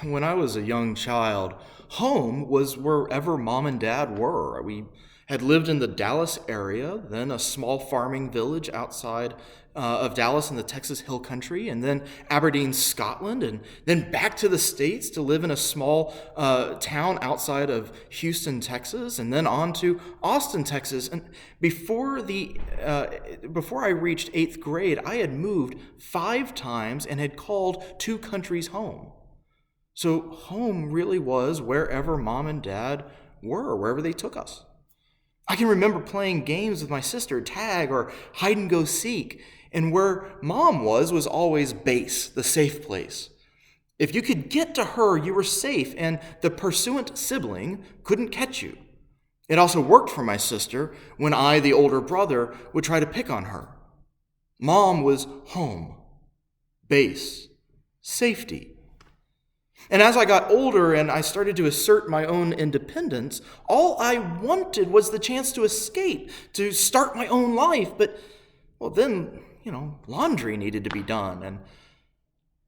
When I was a young child, home was wherever mom and dad were. We had lived in the Dallas area, then a small farming village outside of Dallas in the Texas Hill Country, and then Aberdeen, Scotland, and then back to the States to live in a small town outside of Houston, Texas, and then on to Austin, Texas. And before I reached eighth grade, I had moved 5 times and had called 2 countries home. So home really was wherever mom and dad were, wherever they took us. I can remember playing games with my sister, tag or hide and go seek, and where mom was always base, the safe place. If you could get to her, you were safe, and the pursuant sibling couldn't catch you. It also worked for my sister when I, the older brother, would try to pick on her. Mom was home, base, safety. And as I got older and I started to assert my own independence, all I wanted was the chance to escape, to start my own life. But, then, laundry needed to be done, and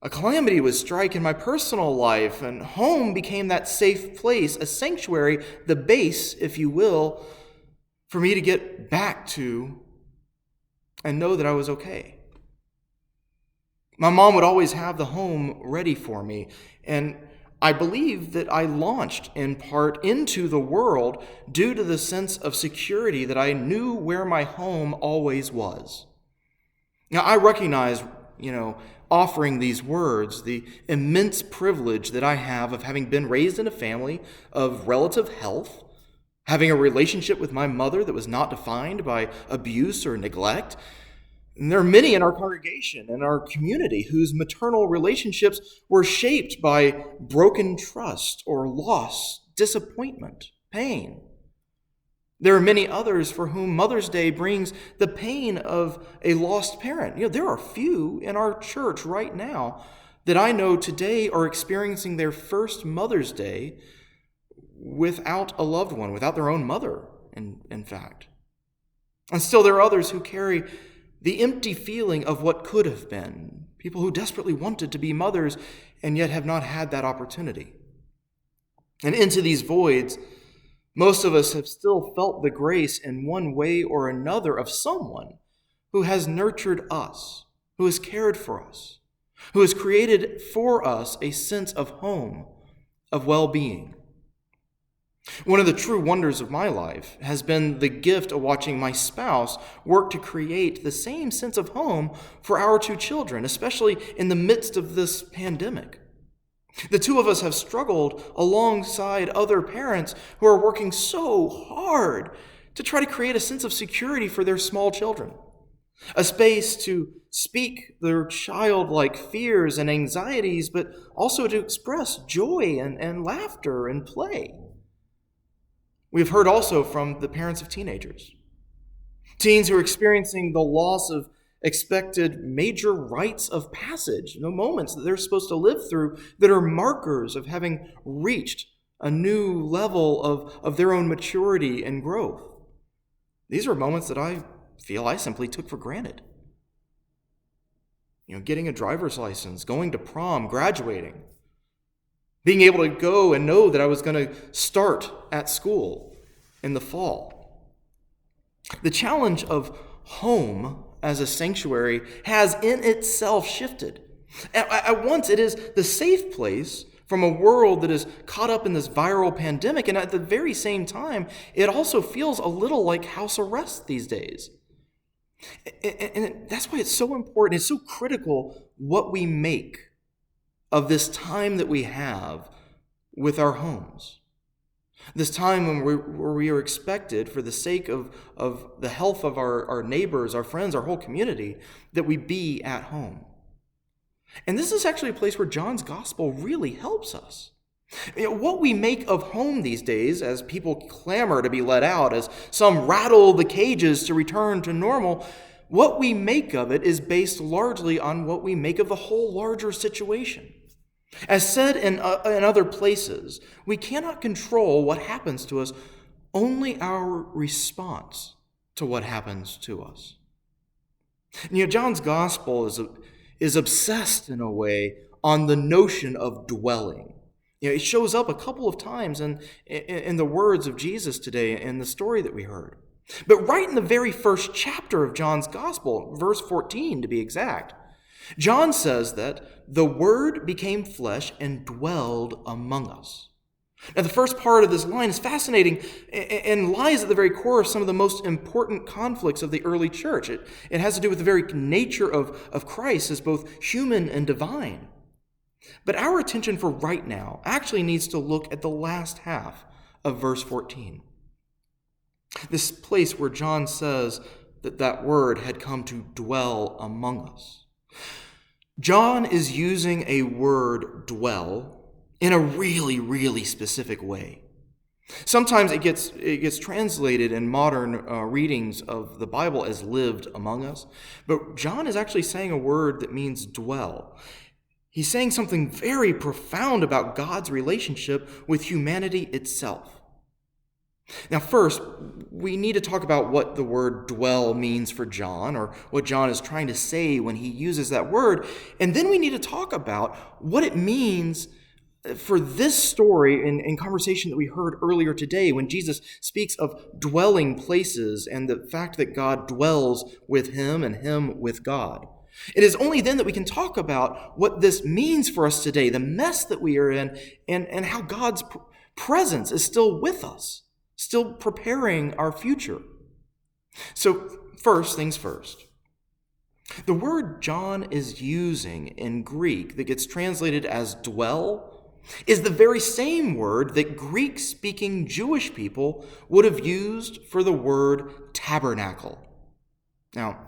a calamity was striking my personal life, and home became that safe place, a sanctuary, the base, if you will, for me to get back to and know that I was okay. My mom would always have the home ready for me, and I believe that I launched in part into the world due to the sense of security that I knew where my home always was. Now, I recognize, offering these words, the immense privilege that I have of having been raised in a family of relative health, having a relationship with my mother that was not defined by abuse or neglect. And there are many in our congregation and our community whose maternal relationships were shaped by broken trust or loss, disappointment, pain. There are many others for whom Mother's Day brings the pain of a lost parent. There are few in our church right now that I know today are experiencing their first Mother's Day without a loved one, without their own mother, in fact. And still there are others who carry the empty feeling of what could have been, people who desperately wanted to be mothers and yet have not had that opportunity. And into these voids, most of us have still felt the grace in one way or another of someone who has nurtured us, who has cared for us, who has created for us a sense of home, of well-being. One of the true wonders of my life has been the gift of watching my spouse work to create the same sense of home for our 2 children, especially in the midst of this pandemic. The 2 of us have struggled alongside other parents who are working so hard to try to create a sense of security for their small children, a space to speak their childlike fears and anxieties, but also to express joy and laughter and play. We've heard also from the parents of teenagers, teens who are experiencing the loss of expected major rites of passage, moments that they're supposed to live through that are markers of having reached a new level of their own maturity and growth. These are moments that I feel I simply took for granted. Getting a driver's license, going to prom, graduating, being able to go and know that I was going to start at school in the fall. The challenge of home as a sanctuary has in itself shifted. At once, it is the safe place from a world that is caught up in this viral pandemic, and at the very same time, it also feels a little like house arrest these days. And that's why it's so important, it's so critical what we make of this time that we have with our homes. This time where we are expected, for the sake of the health of our neighbors, our friends, our whole community, that we be at home. And this is actually a place where John's gospel really helps us. What we make of home these days, as people clamor to be let out, as some rattle the cages to return to normal, what we make of it is based largely on what we make of the whole larger situation. As said in other places, we cannot control what happens to us, only our response to what happens to us. John's gospel is obsessed in a way on the notion of dwelling. It shows up a couple of times in the words of Jesus today in the story that we heard. But right in the very first chapter of John's Gospel, verse 14 to be exact, John says that the Word became flesh and dwelled among us. Now, the first part of this line is fascinating and lies at the very core of some of the most important conflicts of the early church. It has to do with the very nature of Christ as both human and divine. But our attention for right now actually needs to look at the last half of verse 14. This place where John says that Word had come to dwell among us. John is using a word, dwell, in a really, really specific way. Sometimes it gets translated in modern readings of the Bible as lived among us, but John is actually saying a word that means dwell. He's saying something very profound about God's relationship with humanity itself. Now, first, we need to talk about what the word dwell means for John, or what John is trying to say when he uses that word. And then we need to talk about what it means for this story in conversation that we heard earlier today when Jesus speaks of dwelling places and the fact that God dwells with him and him with God. It is only then that we can talk about what this means for us today, the mess that we are in, and how God's presence is still with us, still preparing our future. So first things first. The word John is using in Greek that gets translated as dwell is the very same word that Greek-speaking Jewish people would have used for the word tabernacle. Now,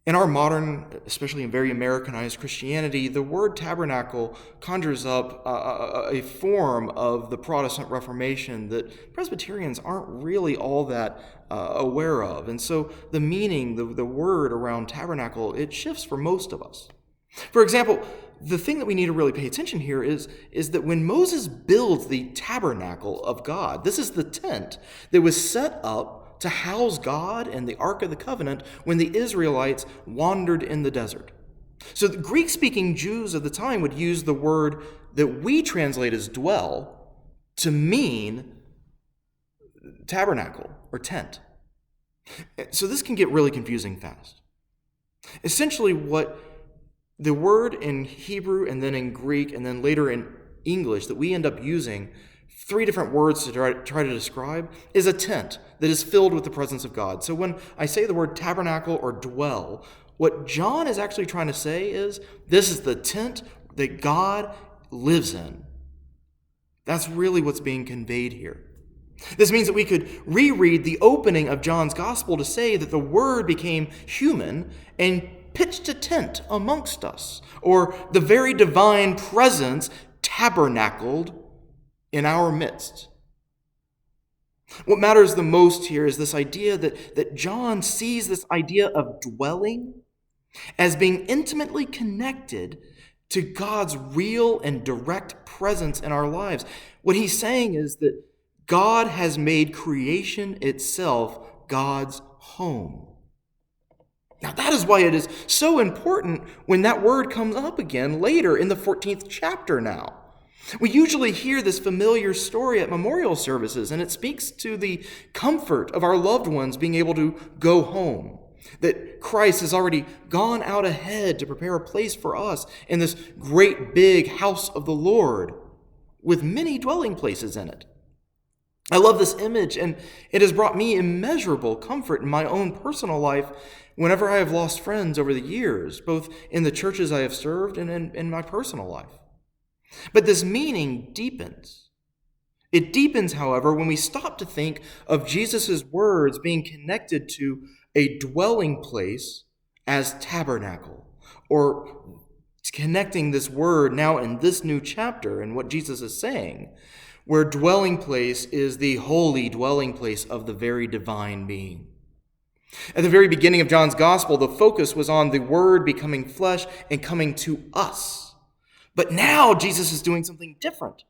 in our modern, especially in very Americanized Christianity, the word tabernacle conjures up a form of the Protestant Reformation that Presbyterians aren't really all that aware of. And so the meaning, the word around tabernacle, it shifts for most of us. For example, the thing that we need to really pay attention here is that when Moses builds the tabernacle of God, this is the tent that was set up to house God and the Ark of the Covenant when the Israelites wandered in the desert. So the Greek-speaking Jews of the time would use the word that we translate as dwell to mean tabernacle or tent. So this can get really confusing fast. Essentially what the word in Hebrew and then in Greek and then later in English that we end up using, three different words to try to describe, is a tent that is filled with the presence of God. So when I say the word tabernacle or dwell, what John is actually trying to say is this is the tent that God lives in. That's really what's being conveyed here. This means that we could reread the opening of John's gospel to say that the Word became human and pitched a tent amongst us, or the very divine presence tabernacled in our midst. What matters the most here is this idea that John sees this idea of dwelling as being intimately connected to God's real and direct presence in our lives. What he's saying is that God has made creation itself God's home. Now, that is why it is so important when that word comes up again later in the 14th chapter now. We usually hear this familiar story at memorial services, and it speaks to the comfort of our loved ones being able to go home, that Christ has already gone out ahead to prepare a place for us in this great big house of the Lord with many dwelling places in it. I love this image, and it has brought me immeasurable comfort in my own personal life whenever I have lost friends over the years, both in the churches I have served and in my personal life. But this meaning deepens. It deepens, however, when we stop to think of Jesus' words being connected to a dwelling place as tabernacle, or connecting this word now in this new chapter and what Jesus is saying, where dwelling place is the holy dwelling place of the very divine being. At the very beginning of John's gospel, the focus was on the Word becoming flesh and coming to us. But now Jesus is doing something different.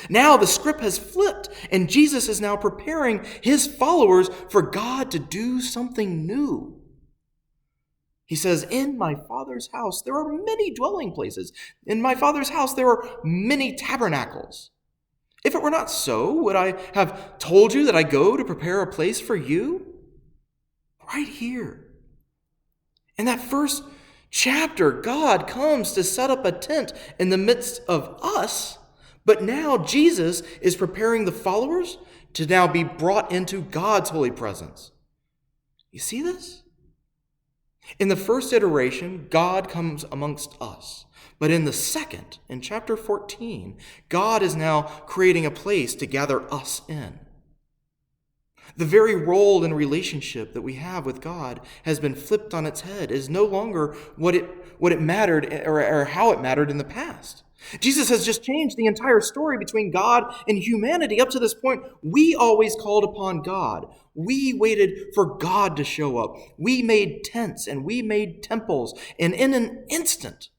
Now the script has flipped, and Jesus is now preparing his followers for God to do something new. He says, in my Father's house, there are many dwelling places. In my Father's house, there are many tabernacles. If it were not so, would I have told you that I go to prepare a place for you? Right here. In that first chapter, God comes to set up a tent in the midst of us, but now Jesus is preparing the followers to now be brought into God's holy presence. You see this? In the first iteration, God comes amongst us. But in the second, in chapter 14, God is now creating a place to gather us in. The very role and relationship that we have with God has been flipped on its head, is no longer what it mattered or how it mattered in the past. Jesus has just changed the entire story between God and humanity. Up to this point, we always called upon God. We waited for God to show up. We made tents and we made temples. And in an instant,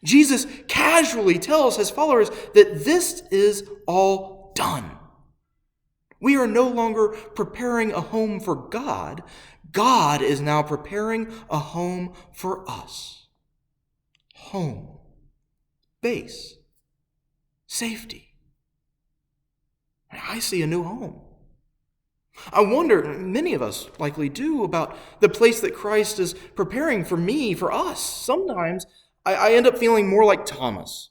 Jesus casually tells his followers that this is all done. We are no longer preparing a home for God. God is now preparing a home for us. Home, base, safety. I see a new home. I wonder, many of us likely do, about the place that Christ is preparing for me, for us. Sometimes I end up feeling more like Thomas,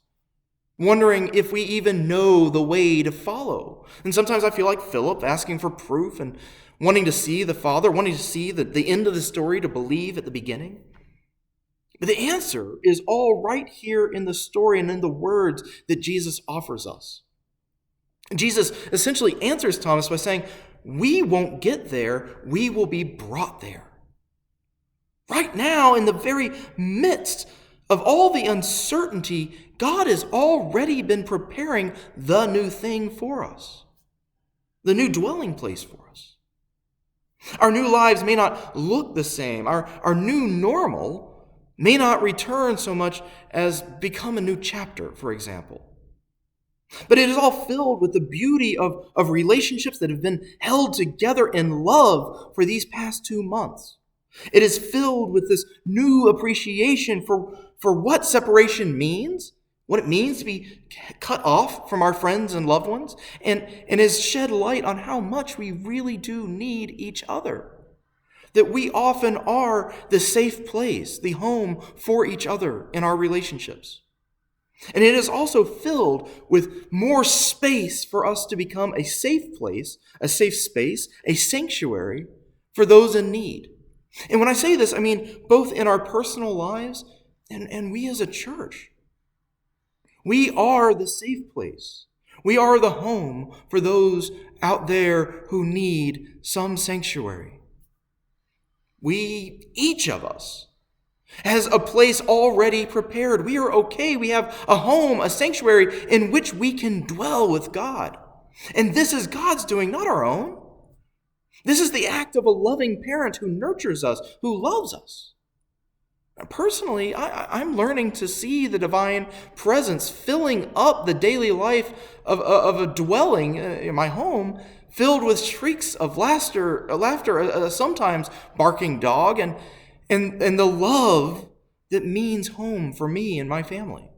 wondering if we even know the way to follow. And sometimes I feel like Philip, asking for proof and wanting to see the Father, wanting to see the end of the story to believe at the beginning. But the answer is all right here in the story and in the words that Jesus offers us. Jesus essentially answers Thomas by saying, we won't get there, we will be brought there. Right now, in the very midst of all the uncertainty, God has already been preparing the new thing for us, the new dwelling place for us. Our new lives may not look the same. Our new normal may not return so much as become a new chapter, for example. But it is all filled with the beauty of relationships that have been held together in love for these past 2 months. It is filled with this new appreciation for what separation means, what it means to be cut off from our friends and loved ones, and has shed light on how much we really do need each other. That we often are the safe place, the home for each other in our relationships. And it is also filled with more space for us to become a safe place, a safe space, a sanctuary for those in need. And when I say this, I mean both in our personal lives and we as a church. We are the safe place. We are the home for those out there who need some sanctuary. Each of us, has a place already prepared. We are okay. We have a home, a sanctuary in which we can dwell with God. And this is God's doing, not our own. This is the act of a loving parent who nurtures us, who loves us. Personally, I'm learning to see the divine presence filling up the daily life of a dwelling in my home, filled with shrieks of laughter, sometimes barking dog, and the love that means home for me and my family.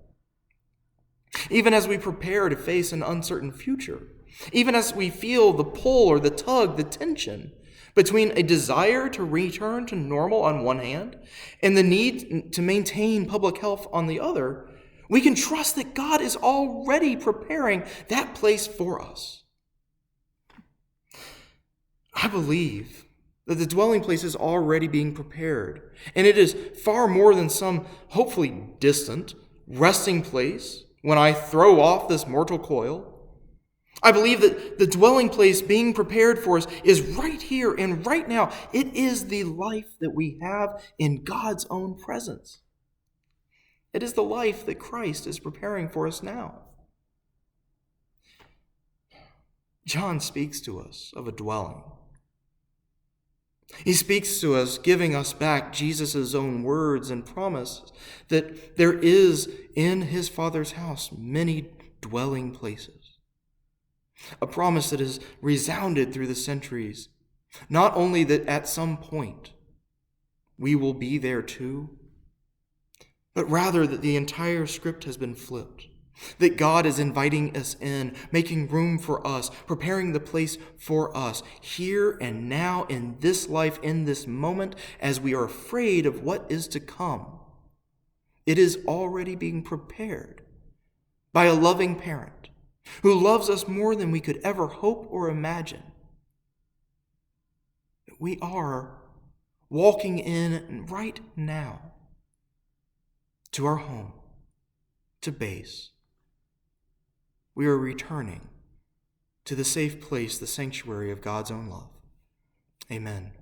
Even as we prepare to face an uncertain future, even as we feel the pull or the tug, the tension between a desire to return to normal on one hand and the need to maintain public health on the other, we can trust that God is already preparing that place for us. I believe that the dwelling place is already being prepared, and it is far more than some hopefully distant resting place when I throw off this mortal coil. I believe that the dwelling place being prepared for us is right here and right now. It is the life that we have in God's own presence. It is the life that Christ is preparing for us now. John speaks to us of a dwelling. He speaks to us, giving us back Jesus' own words and promise that there is in his Father's house many dwelling places. A promise that has resounded through the centuries. Not only that at some point we will be there too, but rather that the entire script has been flipped, that God is inviting us in, making room for us, preparing the place for us here and now in this life, in this moment, as we are afraid of what is to come. It is already being prepared by a loving parent who loves us more than we could ever hope or imagine. We are walking in right now to our home, to base. We are returning to the safe place, the sanctuary of God's own love. Amen.